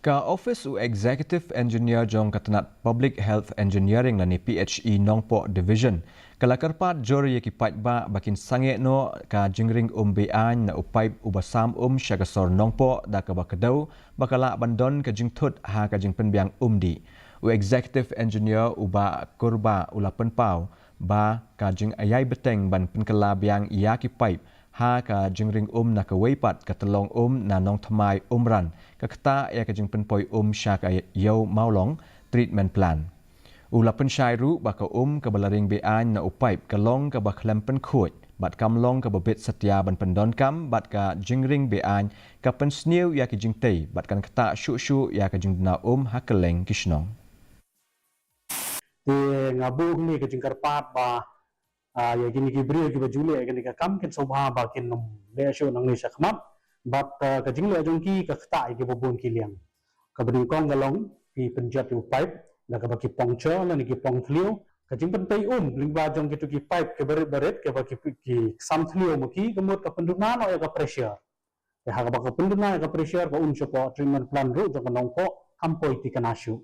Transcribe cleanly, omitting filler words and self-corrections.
Ka Office u Executive Engineer jong ka Tnad Public Health Engineering lani PHE Nongpoh Division. Kala kerpat jor ye ki ba bakin sange no ka Jingring Be-Aiñ na upai ubasam syagasor Nongpoh da ka bakadau bakala bandon ka jingtut ha ka jing penbiang di. U Executive Engineer uba kurba ulapan pau ba ka jing ayai beteng ban penkala biang ia ki ha ka Jingring na ka weipat ka telong na nong thamai ran ka kata ya ka jing penpoi sya ka yau maulong treatment plan. Ula pensyai ru ba ka ka balaring Be-Aiñ na upaip ka long ka ba klem penkuit bat kam long ka babit setia ban pendon kam bat ka Jingring Be-Aiñ ka pensniu ya ki jing tei bat kan kata syu ya ka jing na ha keleng kisnong. Ti ngabu ni ka jing karpat ba ya gini gibri ki bajule ya gini ka kam kin sobha ba kin nom le shu nang ni sakmat bat ka jing le jong ki ka khta ki bobon ki liang ka bring kong galong ki penjat yu pipe la ka ba ki pongcho la ni ki pong thlio ka jing pen pei ling ba jong ki tu ki pipe ke baret baret ke ba ki sam thlio mo ki kemut ka penduna no ya ka pressure ya ha ka ba ka penduna ya ka pressure ko chopo treatment plan ru jong nong po kampoi ti kanashu